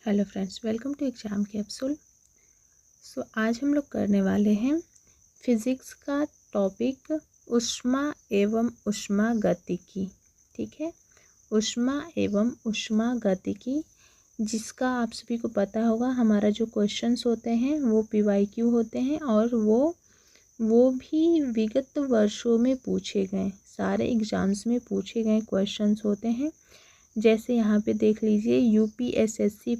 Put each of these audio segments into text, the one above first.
Hello friends, welcome to exam capsule. आज हम लोग करने वाले हैं फिज़िक्स का टॉपिक ऊष्मा एवं ऊष्मागतिकी। ठीक है, ऊष्मा एवं ऊष्मागतिकी, जिसका आप सभी को पता होगा हमारा जो क्वेश्चंस होते हैं वो PYQ होते हैं और वो भी विगत वर्षों में पूछे गए, सारे एग्ज़ाम्स में पूछे गए क्वेश्चंस होते हैं। जैसे यहाँ पे देख लीजिए, UPSSC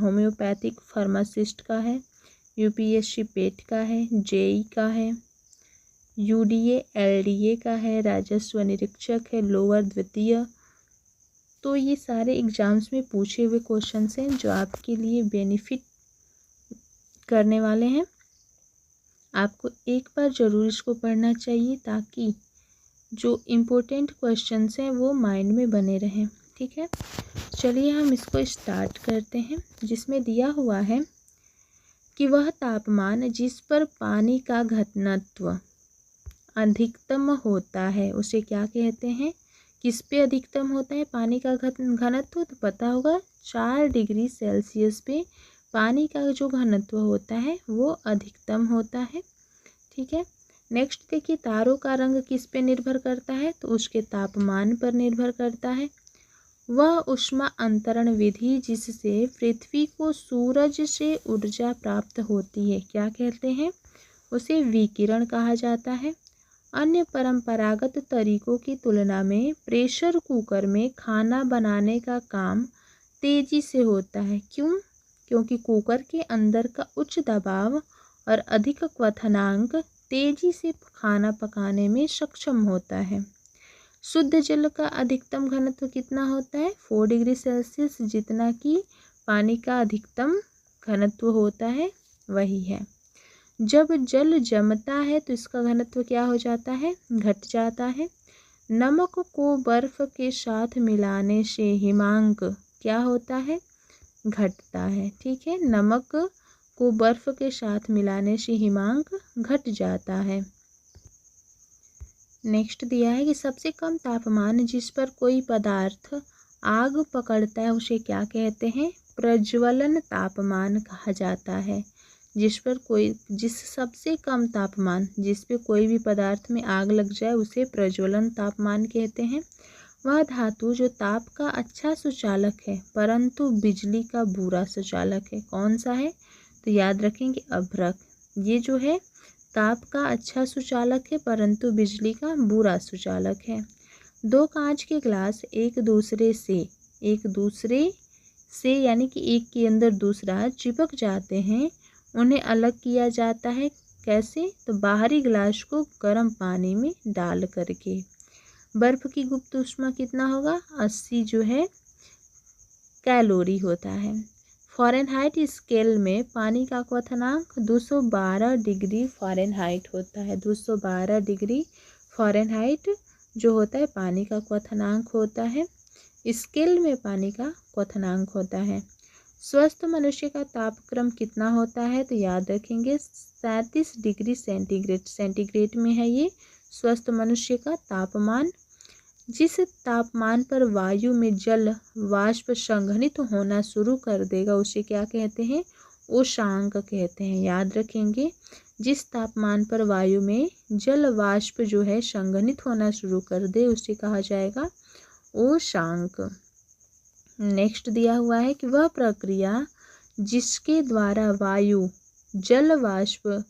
होम्योपैथिक फार्मासिस्ट का है, UPSC पेट का है, JEE का है, UDA LDA का है, राजस्व निरीक्षक है, लोअर द्वितीय। तो ये सारे एग्ज़ाम्स में पूछे हुए क्वेश्चंस हैं जो आपके लिए बेनिफिट करने वाले हैं। आपको एक बार ज़रूर इसको पढ़ना चाहिए ताकि जो इम्पोर्टेंट क्वेश्चंस हैं वो माइंड में बने रहें। ठीक है, चलिए हम इसको स्टार्ट करते हैं। जिसमें दिया हुआ है कि वह तापमान जिस पर पानी का घनत्व अधिकतम होता है उसे क्या कहते हैं। किस पे अधिकतम होता है पानी का घनत्व, तो पता होगा 4 डिग्री सेल्सियस पे पानी का जो घनत्व होता है वो अधिकतम होता है। ठीक है, नेक्स्ट देखिए, तारों का रंग किस पे निर्भर करता है, तो उसके तापमान पर निर्भर करता है। वह ऊष्मा अंतरण विधि जिससे पृथ्वी को सूरज से ऊर्जा प्राप्त होती है क्या कहते हैं, उसे विकिरण कहा जाता है। अन्य परंपरागत तरीकों की तुलना में प्रेशर कुकर में खाना बनाने का काम तेजी से होता है। क्यों? क्योंकि कुकर के अंदर का उच्च दबाव और अधिक क्वथनांक तेजी से खाना पकाने में सक्षम होता है। शुद्ध जल का अधिकतम घनत्व कितना होता है, 4 डिग्री सेल्सियस, जितना कि पानी का अधिकतम घनत्व होता है वही है। जब जल जमता है तो इसका घनत्व क्या हो जाता है, घट जाता है। नमक को बर्फ के साथ मिलाने से हिमांक क्या होता है, घटता है। ठीक है, नमक को बर्फ के साथ मिलाने से हिमांक घट जाता है। नेक्स्ट दिया है कि सबसे कम तापमान जिस पर कोई पदार्थ आग पकड़ता है उसे क्या कहते हैं, प्रज्वलन तापमान कहा जाता है। जिस सबसे कम तापमान जिस पे कोई भी पदार्थ में आग लग जाए उसे प्रज्वलन तापमान कहते हैं। वह धातु जो ताप का अच्छा सुचालक है परंतु बिजली का बुरा सुचालक है, कौन सा है, तो याद रखेंगे अभ्रक। ये जो है ताप का अच्छा सुचालक है परंतु बिजली का बुरा सुचालक है। दो कांच के ग्लास एक दूसरे से यानी कि एक के अंदर दूसरा चिपक जाते हैं, उन्हें अलग किया जाता है कैसे, तो बाहरी ग्लास को गर्म पानी में डाल करके। बर्फ की गुप्त ऊष्मा कितना होगा, 80 जो है कैलोरी होता है। फ़ारेनहाइट स्केल में पानी का क्वथनांक 212 डिग्री फ़ारेनहाइट होता है। 212 डिग्री फ़ारेनहाइट जो होता है पानी का क्वथनांक होता है, स्केल में पानी का क्वथनांक होता है। स्वस्थ मनुष्य का तापक्रम कितना होता है, तो याद रखेंगे 37 डिग्री सेंटीग्रेड में है ये स्वस्थ मनुष्य का तापमान। जिस तापमान पर वायु में जल वाष्प संघनित होना शुरू कर देगा उसे क्या कहते हैं, उष्मांक कहते हैं। याद रखेंगे, जिस तापमान पर वायु में जल वाष्प जो है संघनित होना शुरू कर दे उसे कहा जाएगा उष्मांक। नेक्स्ट दिया हुआ है कि वह प्रक्रिया जिसके द्वारा वायु जल वाष्प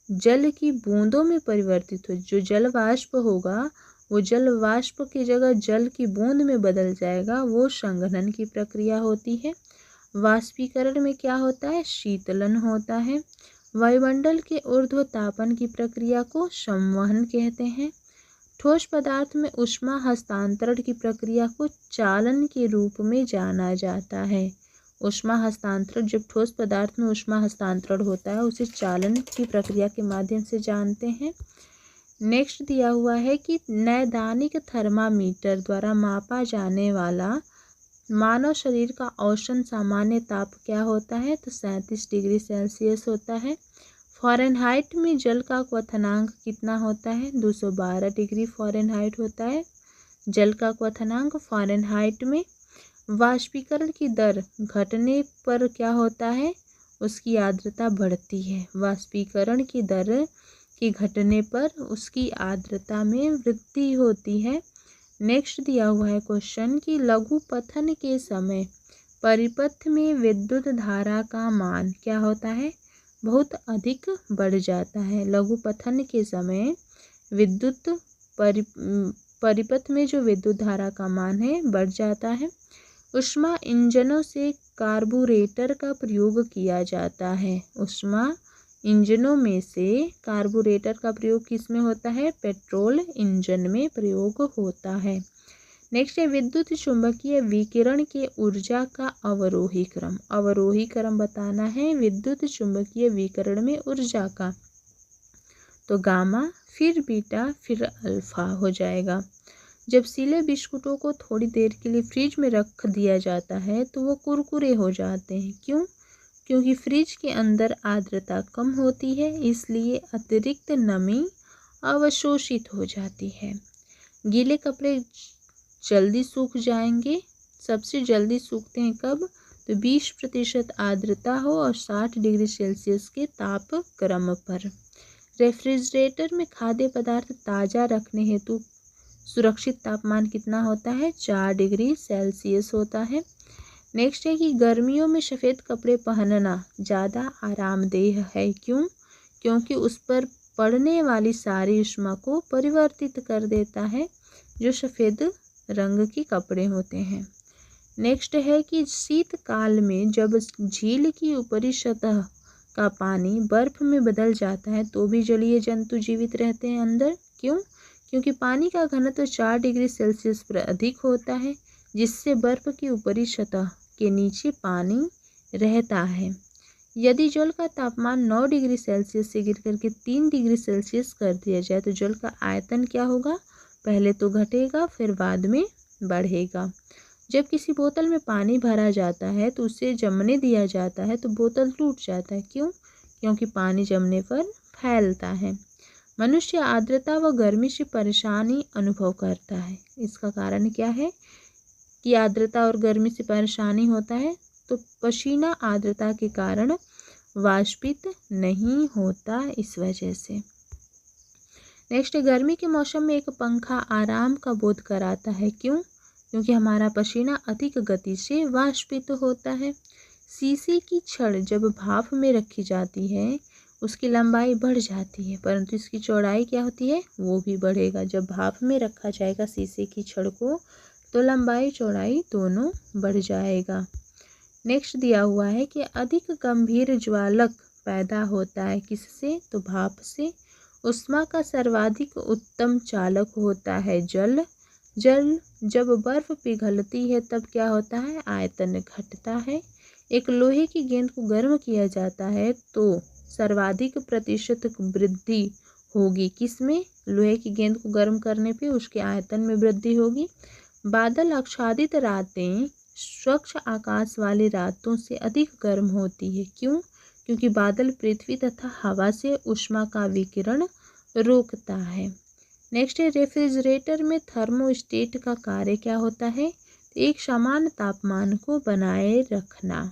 जल की बूंदों में परिवर्तित हो, जो जल वाष्प होगा वो जल वाष्प की जगह जल की बूंद में बदल जाएगा, वो संघनन की प्रक्रिया होती है। वाष्पीकरण में क्या होता है, शीतलन होता है। वायुमंडल के ऊर्ध्व तापन की प्रक्रिया को संवहन कहते हैं। ठोस पदार्थ में ऊष्मा हस्तांतरण की प्रक्रिया को चालन के रूप में जाना जाता है। ऊष्मा हस्तांतरण, जब ठोस पदार्थ में ऊष्मा हस्तांतरण होता है उसे चालन की प्रक्रिया के माध्यम से जानते हैं। नेक्स्ट दिया हुआ है कि नैदानिक थर्मामीटर द्वारा मापा जाने वाला मानव शरीर का औसत सामान्य ताप क्या होता है, तो 37 डिग्री सेल्सियस होता है। फ़ारेनहाइट में जल का क्वथनांक कितना होता है, 212 डिग्री फ़ारेनहाइट होता है जल का क्वथनांक फ़ारेनहाइट में। वाष्पीकरण की दर घटने पर क्या होता है, उसकी आर्द्रता बढ़ती है। वाष्पीकरण की दर की घटने पर उसकी आर्द्रता में वृद्धि होती है। नेक्स्ट दिया हुआ है क्वेश्चन कि लघु पथन के समय परिपथ में विद्युत धारा का मान क्या होता है, बहुत अधिक बढ़ जाता है। लघु पथन के समय विद्युत परिपथ में जो विद्युत धारा का मान है बढ़ जाता है। ऊष्मा इंजनों से कार्बोरेटर का प्रयोग किया जाता है। ऊष्मा इंजनों में से कार्बोरेटर का प्रयोग किस में होता है, पेट्रोल इंजन में प्रयोग होता है। नेक्स्ट है विद्युत चुंबकीय विकिरण के ऊर्जा का अवरोही क्रम। अवरोही क्रम बताना है विद्युत चुंबकीय विकिरण में ऊर्जा का, तो गामा फिर बीटा फिर अल्फा हो जाएगा। जब सीले बिस्कुटों को थोड़ी देर के लिए फ्रिज में रख दिया जाता है तो वो कुरकुरे हो जाते हैं। क्यों? क्योंकि फ्रिज के अंदर आर्द्रता कम होती है, इसलिए अतिरिक्त नमी अवशोषित हो जाती है। गीले कपड़े जल्दी सूख जाएंगे। सबसे जल्दी सूखते हैं कब, तो 20% आर्द्रता हो और 60 डिग्री सेल्सियस के तापक्रम पर। रेफ्रिजरेटर में खाद्य पदार्थ ताज़ा रखने हेतु सुरक्षित तापमान कितना होता है, 4 डिग्री सेल्सियस होता है। नेक्स्ट है कि गर्मियों में सफ़ेद कपड़े पहनना ज़्यादा आरामदेह है। क्यों? क्योंकि उस पर पड़ने वाली सारी ऊष्मा को परिवर्तित कर देता है जो सफ़ेद रंग के कपड़े होते हैं। नेक्स्ट है कि शीतकाल में जब झील की ऊपरी सतह का पानी बर्फ में बदल जाता है तो भी जलीय जंतु जीवित रहते हैं अंदर। क्यों? क्योंकि पानी का घनत्व 4 डिग्री सेल्सियस पर अधिक होता है, जिससे बर्फ की ऊपरी सतह के नीचे पानी रहता है। यदि जल का तापमान 9 डिग्री सेल्सियस से गिर करके 3 डिग्री सेल्सियस कर दिया जाए तो जल का आयतन क्या होगा, पहले तो घटेगा फिर बाद में बढ़ेगा। जब किसी बोतल में पानी भरा जाता है तो उसे जमने दिया जाता है तो बोतल टूट जाता है। क्यों? क्योंकि पानी जमने पर फैलता है। मनुष्य आर्द्रता व गर्मी से परेशानी अनुभव करता है। इसका कारण क्या है कि आर्द्रता और गर्मी से परेशानी होता है, तो पसीना आर्द्रता के कारण वाष्पित नहीं होता, इस वजह से। नेक्स्ट, गर्मी के मौसम में एक पंखा आराम का बोध कराता है। क्यों? क्योंकि हमारा पसीना अधिक गति से वाष्पित होता है। शीशे की छड़ जब भाप में रखी जाती है उसकी लंबाई बढ़ जाती है, परंतु इसकी चौड़ाई क्या होती है, वो भी बढ़ेगा। जब भाप में रखा जाएगा शीशे की छड़ को तो लंबाई चौड़ाई दोनों बढ़ जाएगा। नेक्स्ट दिया हुआ है कि अधिक गंभीर ज्वालक पैदा होता है किससे, तो भाप से। ऊष्मा का सर्वाधिक उत्तम चालक होता है जल। जब बर्फ पिघलती है तब क्या होता है, आयतन घटता है। एक लोहे की गेंद को गर्म किया जाता है तो सर्वाधिक प्रतिशत वृद्धि होगी किसमें, लोहे की गेंद को गर्म करने पे उसके आयतन में वृद्धि होगी। बादल आच्छादित रातें स्वच्छ आकाश वाली रातों से अधिक गर्म होती है। क्यों? क्योंकि बादल पृथ्वी तथा हवा से ऊष्मा का विकिरण रोकता है। नेक्स्ट है, रेफ्रिजरेटर में थर्मोस्टेट का कार्य क्या होता है, एक समान तापमान को बनाए रखना।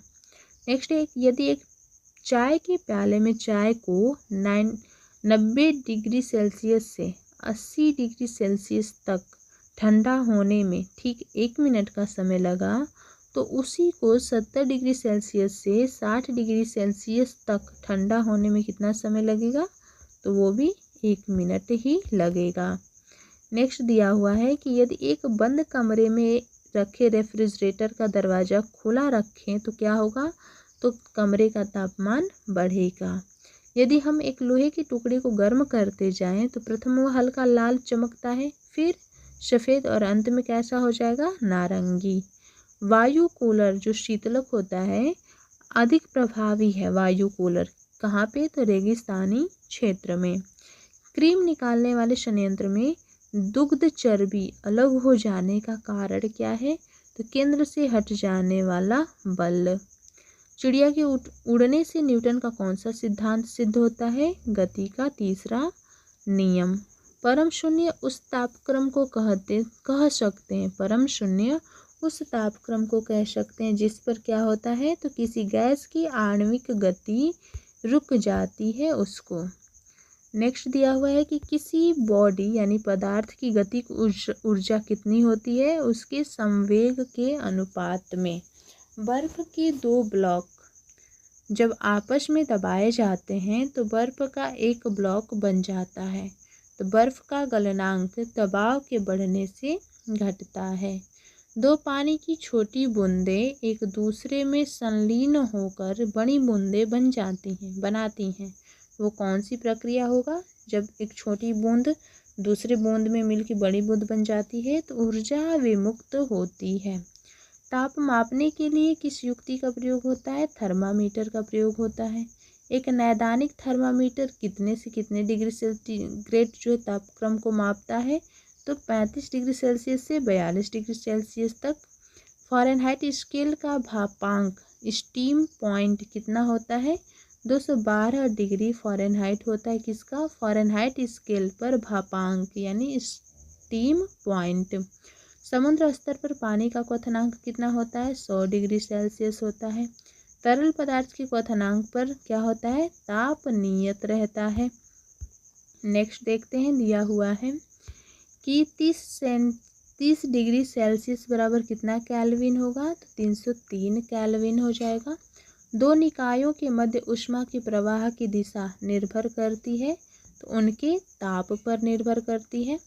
नेक्स्ट है, यदि एक चाय के प्याले में चाय को 90 डिग्री सेल्सियस से 80 डिग्री सेल्सियस तक ठंडा होने में ठीक 1 मिनट का समय लगा, तो उसी को 70 डिग्री सेल्सियस से 60 डिग्री सेल्सियस तक ठंडा होने में कितना समय लगेगा, तो वो भी 1 मिनट ही लगेगा। नेक्स्ट दिया हुआ है कि यदि एक बंद कमरे में रखे रेफ्रिजरेटर का दरवाज़ा खुला रखें तो क्या होगा, तो कमरे का तापमान बढ़ेगा। यदि हम एक लोहे की टुकड़ी को गर्म करते जाएं तो प्रथम वो हल्का लाल चमकता है, फिर सफ़ेद और अंत में कैसा हो जाएगा, नारंगी। वायु कूलर जो शीतलक होता है अधिक प्रभावी है। वायु कूलर कहाँ पे, तो रेगिस्तानी क्षेत्र में। क्रीम निकालने वाले संयंत्र में दुग्ध चर्बी अलग हो जाने का कारण क्या है, तो केंद्र से हट जाने वाला बल। चिड़िया के उड़ने से न्यूटन का कौन सा सिद्धांत सिद्ध होता है, गति का तीसरा नियम। परम शून्य उस तापक्रम को कह सकते हैं, परम शून्य उस तापक्रम को कह सकते हैं जिस पर क्या होता है, तो किसी गैस की आणविक गति रुक जाती है उसको। नेक्स्ट दिया हुआ है कि किसी बॉडी यानी पदार्थ की गतिक ऊर्जा कितनी होती है, उसके संवेग के अनुपात में। बर्फ के दो ब्लॉक जब आपस में दबाए जाते हैं तो बर्फ का एक ब्लॉक बन जाता है। तो बर्फ का गलनांक दबाव के बढ़ने से घटता है। दो पानी की छोटी बूंदें एक दूसरे में संलीन होकर बड़ी बूंदें बनाती हैं। वो कौन सी प्रक्रिया होगा? जब एक छोटी बूंद दूसरे बूंद में मिलकर बड़ी बूंद बन जाती है तो ऊर्जा विमुक्त होती है। ताप मापने के लिए किस युक्ति का प्रयोग होता है? थर्मामीटर का प्रयोग होता है। एक नैदानिक थर्मामीटर कितने से कितने डिग्री सेंटीग्रेड जो है तापक्रम को मापता है? तो 35 डिग्री सेल्सियस से 42 डिग्री सेल्सियस तक। फ़ारेनहाइट स्केल का भापांक स्टीम पॉइंट कितना होता है? 212 डिग्री फ़ारेनहाइट होता है। किसका? फ़ारेनहाइट स्केल पर भापांक यानी स्टीम पॉइंट। समुद्र स्तर पर पानी का क्वथनांक कितना होता है? 100 डिग्री सेल्सियस होता है। तरल पदार्थ के क्वथनांक पर क्या होता है? ताप नियत रहता है। नेक्स्ट देखते हैं, दिया हुआ है कि 30 डिग्री सेल्सियस बराबर कितना केल्विन होगा? तो 303 केल्विन हो जाएगा। दो निकायों के मध्य ऊष्मा की प्रवाह की दिशा निर्भर करती है, तो उनके ताप पर निर्भर करती है।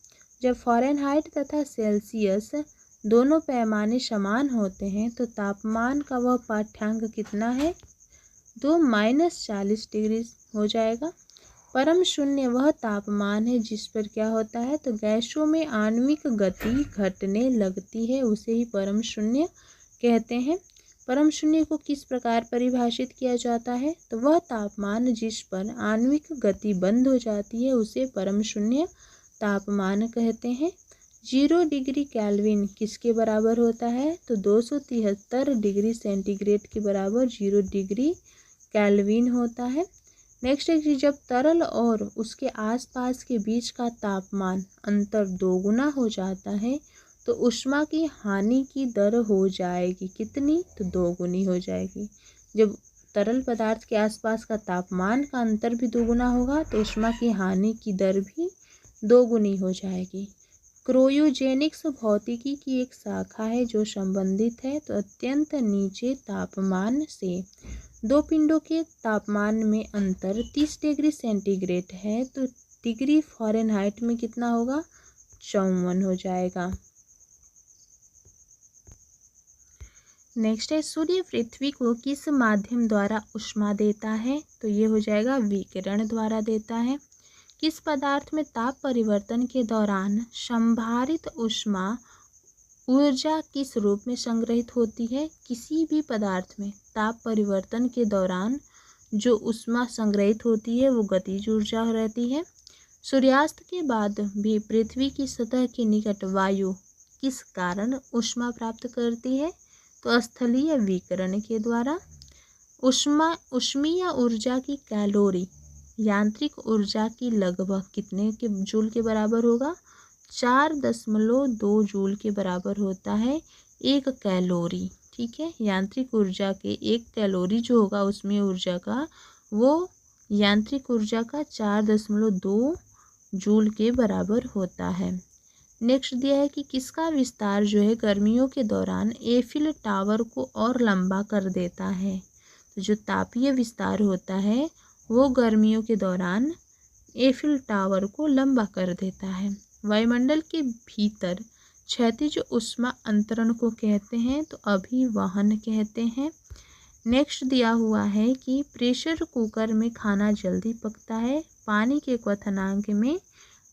जब फ़ारेनहाइट तथा सेल्सियस दोनों पैमाने समान होते हैं तो तापमान का वह पाठ्यांक कितना है? तो -40 डिग्री हो जाएगा। परम शून्य वह तापमान है जिस पर क्या होता है? तो गैसों में आणविक गति घटने लगती है, उसे ही परम शून्य कहते हैं। परम शून्य को किस प्रकार परिभाषित किया जाता है? तो वह तापमान जिस पर आणविक गति बंद हो जाती है उसे परम शून्य तापमान कहते हैं। 0 डिग्री केल्विन किसके बराबर होता है? तो 273 डिग्री सेंटीग्रेड के बराबर 0 डिग्री केल्विन होता है। नेक्स्ट है कि जब तरल और उसके आसपास के बीच का तापमान अंतर दोगुना हो जाता है तो ऊष्मा की हानि की दर हो जाएगी। कितनी? तो दोगुनी हो जाएगी। जब तरल पदार्थ के आसपास का तापमान का अंतर भी दोगुना होगा तो ऊष्मा की हानि की दर भी दोगुनी हो जाएगी। क्रायोजेनिक्स भौतिकी की एक शाखा है जो संबंधित है तो अत्यंत नीचे तापमान से। दो पिंडों के तापमान में अंतर 30 डिग्री सेंटीग्रेड है तो डिग्री फ़ारेनहाइट में कितना होगा? 54 हो जाएगा। नेक्स्ट है, सूर्य पृथ्वी को किस माध्यम द्वारा ऊष्मा देता है? तो ये हो जाएगा विकिरण द्वारा देता है। किस पदार्थ में ताप परिवर्तन के दौरान संभारित ऊष्मा ऊर्जा किस रूप में संग्रहित होती है? किसी भी पदार्थ में ताप परिवर्तन के दौरान जो ऊष्मा संग्रहित होती है वो गतिज ऊर्जा रहती है। सूर्यास्त के बाद भी पृथ्वी की सतह के निकट वायु किस कारण ऊष्मा प्राप्त करती है? तो स्थलीय विकिरण के द्वारा। ऊष्मीय ऊर्जा की कैलोरी यांत्रिक ऊर्जा की लगभग कितने के जूल के बराबर होगा? 4.2 जूल के बराबर होता है 1 कैलोरी। ठीक है, यांत्रिक ऊर्जा के 1 कैलोरी जो होगा उसमें ऊर्जा का वो यांत्रिक ऊर्जा का 4.2 जूल के बराबर होता है। नेक्स्ट दिया है कि किसका विस्तार जो है गर्मियों के दौरान एफिल टावर को और लंबा कर देता है? तो जो तापीय विस्तार होता है वो गर्मियों के दौरान एफिल टावर को लंबा कर देता है। वायुमंडल के भीतर क्षैतिज ऊष्मा अंतरण को कहते हैं तो अभिवहन कहते हैं। नेक्स्ट दिया हुआ है कि प्रेशर कुकर में खाना जल्दी पकता है पानी के क्वथनांक में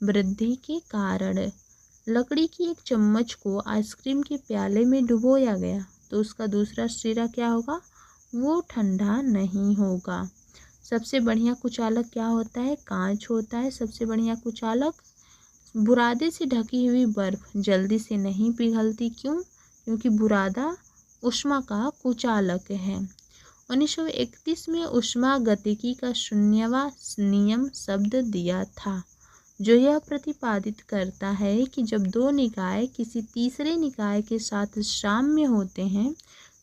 वृद्धि के कारण। लकड़ी की एक चम्मच को आइसक्रीम के प्याले में डुबोया गया तो उसका दूसरा सिरा क्या होगा? वो ठंडा नहीं होगा। सबसे बढ़िया कुचालक क्या होता है? कांच होता है सबसे बढ़िया कुचालक। बुरादे से ढकी हुई बर्फ जल्दी से नहीं पिघलती, क्यों? क्योंकि बुरादा ऊष्मा का कुचालक है। 1931 में ऊष्मा गतिकी का 0वां नियम शब्द दिया था। जो यह प्रतिपादित करता है कि जब दो निकाय किसी तीसरे निकाय के साथ साम्य होते हैं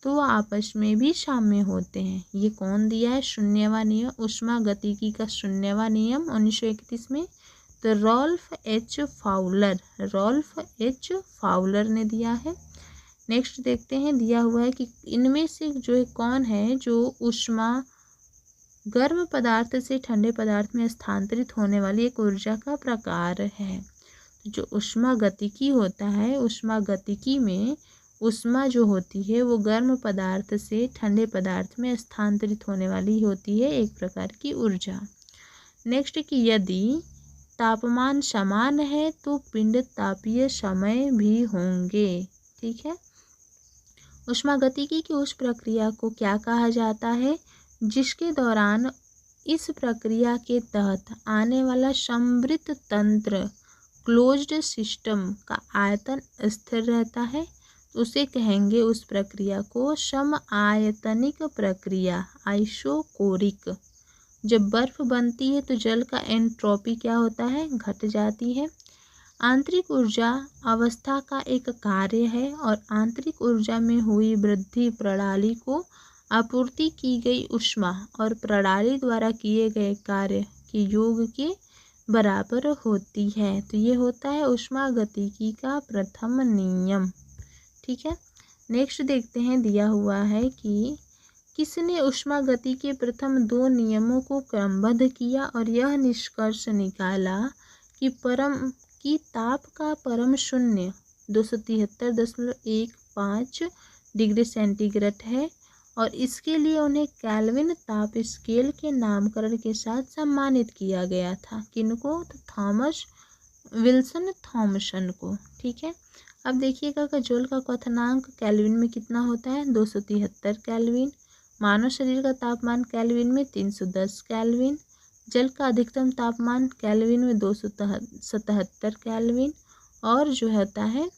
तो वह आपस में भी साम्य होते हैं। ये कौन दिया है? शून्यवा नियम, ऊष्मागतिकी का शून्यवा नियम 1931 में। तो रॉल्फ एच फाउलर ने दिया है। नेक्स्ट देखते हैं, दिया हुआ है कि इनमें से जो है कौन है जो ऊष्मा गर्म पदार्थ से ठंडे पदार्थ में स्थानांतरित होने वाली एक ऊर्जा का प्रकार है। जो ऊष्मागतिकी होता है, ऊष्मागतिकी में ऊष्मा जो होती है वो गर्म पदार्थ से ठंडे पदार्थ में स्थानांतरित होने वाली होती है एक प्रकार की ऊर्जा। नेक्स्ट कि यदि तापमान समान है तो पिंड तापीय समय भी होंगे। ठीक है। ऊष्मागतिकी की उस प्रक्रिया को क्या कहा जाता है जिसके दौरान इस प्रक्रिया के तहत आने वाला समवृत्त तंत्र क्लोज्ड सिस्टम का आयतन स्थिर रहता है, उसे कहेंगे उस प्रक्रिया को सम आयतनिक प्रक्रिया, आइसोकोरिक। जब बर्फ बनती है तो जल का एंट्रोपी क्या होता है? घट जाती है। आंतरिक ऊर्जा अवस्था का एक कार्य है और आंतरिक ऊर्जा में हुई वृद्धि प्रणाली को आपूर्ति की गई ऊष्मा और प्रणाली द्वारा किए गए कार्य के योग के बराबर होती है। तो ये होता है ऊष्मागतिकी का प्रथम नियम। ठीक है। नेक्स्ट देखते हैं, दिया हुआ है कि किसने ऊष्मागति के प्रथम दो नियमों को क्रमबद्ध किया और यह निष्कर्ष निकाला कि ताप का परम शून्य 273.15 डिग्री सेंटीग्रेड है और इसके लिए उन्हें केल्विन ताप स्केल के नामकरण के साथ सम्मानित किया गया था। किनको? तो थॉमस विल्सन थॉमसन को। ठीक है। अब देखिएगा कि जल का क्वथनांक केल्विन में कितना होता है? 273 केल्विन। मानव शरीर का तापमान केल्विन में 310 केल्विन। जल का अधिकतम तापमान केल्विन में 277 केल्विन और जो होता है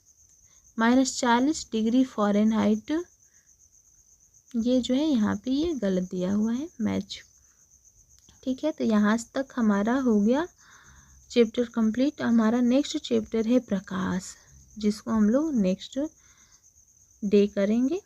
-40 डिग्री फ़ारेनहाइट। ये जो है यहाँ पे ये गलत दिया हुआ है मैच। ठीक है। तो यहाँ तक हमारा हो गया चैप्टर कंप्लीट। हमारा नेक्स्ट चैप्टर है प्रकाश, जिसको हम लोग नेक्स्ट डे करेंगे।